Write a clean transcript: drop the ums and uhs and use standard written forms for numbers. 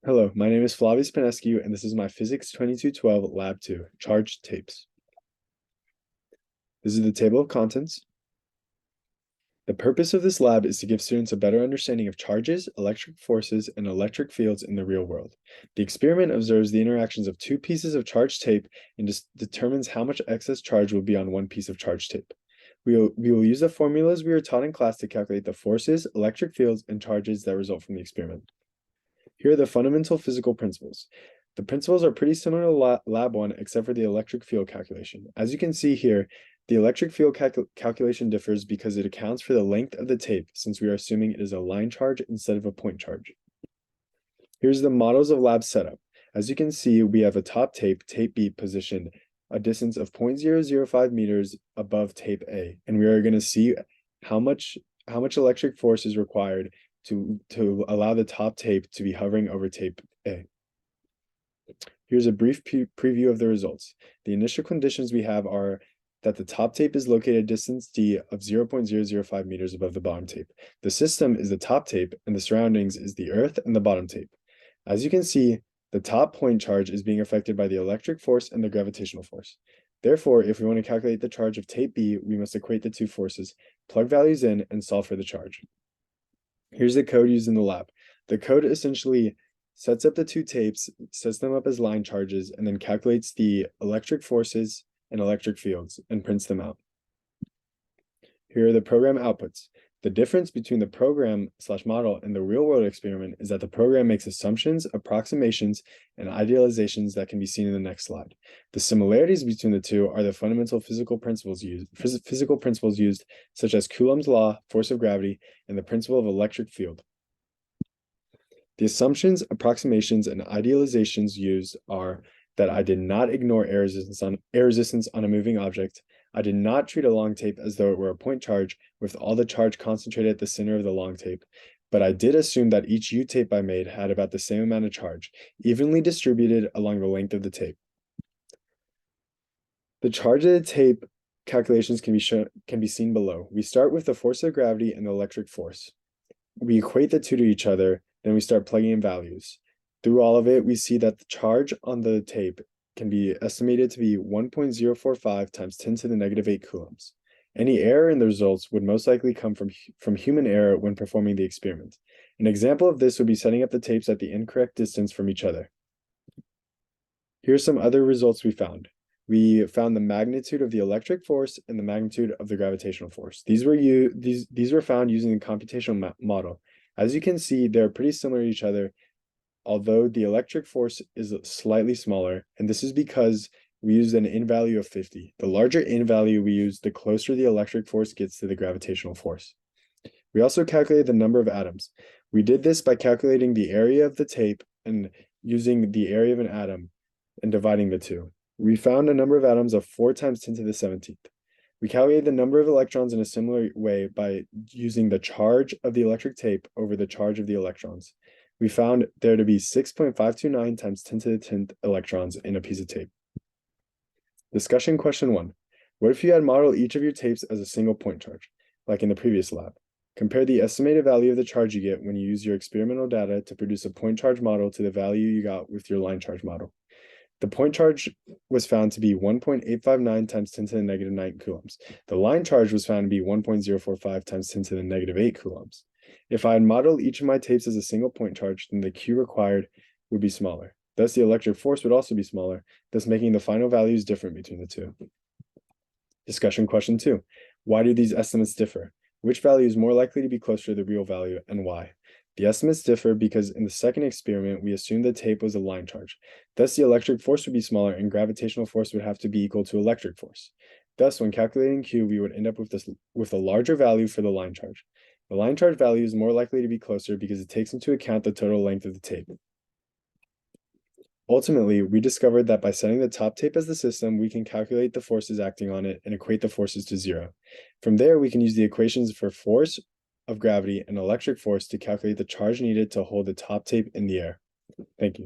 Hello, my name is Flavius Penescu, and this is my Physics 2212 Lab 2, Charged Tapes. This is the table of contents. The purpose of this lab is to give students a better understanding of charges, electric forces, and electric fields in the real world. The experiment observes the interactions of two pieces of charged tape and determines how much excess charge will be on one piece of charged tape. We will use the formulas we were taught in class to calculate the forces, electric fields, and charges that result from the experiment. Here are the fundamental physical principles. The principles are pretty similar to Lab 1, except for the electric field calculation. As you can see here, the electric field calculation differs because it accounts for the length of the tape, since we are assuming it is a line charge instead of a point charge. Here's the models of lab setup. As you can see, we have a top tape, tape B, positioned a distance of 0.005 meters above tape A, and we are going to see how much electric force is required to allow the top tape to be hovering over tape A. Here's a brief preview of the results. The initial conditions we have are that the top tape is located at distance d of 0.005 meters above the bottom tape. The system is the top tape, and the surroundings is the earth and the bottom tape. As you can see, the top point charge is being affected by the electric force and the gravitational force. Therefore, if we want to calculate the charge of tape B, we must equate the two forces, plug values in, and solve for the charge. Here's the code used in the lab. The code essentially sets up the two tapes, sets them up as line charges, and then calculates the electric forces and electric fields and prints them out. Here are the program outputs. The difference between the program/model and the real-world experiment is that the program makes assumptions, approximations, and idealizations that can be seen in the next slide. The similarities between the two are the fundamental physical principles used, such as Coulomb's law, force of gravity, and the principle of electric field. The assumptions, approximations, and idealizations used are that I did not ignore air resistance on a moving object. I did not treat a long tape as though it were a point charge with all the charge concentrated at the center of the long tape, but I did assume that each U-tape I made had about the same amount of charge, evenly distributed along the length of the tape. The charge of the tape calculations can be seen below. We start with the force of gravity and the electric force. We equate the two to each other, then we start plugging in values. Through all of it, we see that the charge on the tape can be estimated to be 1.045 times 10 to the negative 8 coulombs. Any error in the results would most likely come from human error when performing the experiment. An example of this would be setting up the tapes at the incorrect distance from each other. Here are some other results we found. We found the magnitude of the electric force and the magnitude of the gravitational force. These were found using the computational model. As you can see, they're pretty similar to each other, although the electric force is slightly smaller, and this is because we used an in value of 50. The larger in value we use, the closer the electric force gets to the gravitational force. We also calculated the number of atoms. We did this by calculating the area of the tape and using the area of an atom and dividing the two. We found a number of atoms of 4 times 10 to the 17th. We calculated the number of electrons in a similar way by using the charge of the electric tape over the charge of the electrons. We found there to be 6.529 times 10 to the 10th electrons in a piece of tape. Discussion question 1. What if you had modeled each of your tapes as a single point charge, like in the previous lab? Compare the estimated value of the charge you get when you use your experimental data to produce a point charge model to the value you got with your line charge model. The point charge was found to be 1.859 times 10 to the negative 9 coulombs. The line charge was found to be 1.045 times 10 to the negative 8 coulombs. If I had modeled each of my tapes as a single point charge, then the Q required would be smaller. Thus, the electric force would also be smaller, thus making the final values different between the two. Discussion question 2. Why do these estimates differ? Which value is more likely to be closer to the real value, and why? The estimates differ because in the second experiment, we assumed the tape was a line charge. Thus, the electric force would be smaller and gravitational force would have to be equal to electric force. Thus, when calculating Q, we would end up with a larger value for the line charge. The line charge value is more likely to be closer because it takes into account the total length of the tape. Ultimately, we discovered that by setting the top tape as the system, we can calculate the forces acting on it and equate the forces to 0. From there, we can use the equations for force of gravity and electric force to calculate the charge needed to hold the top tape in the air. Thank you.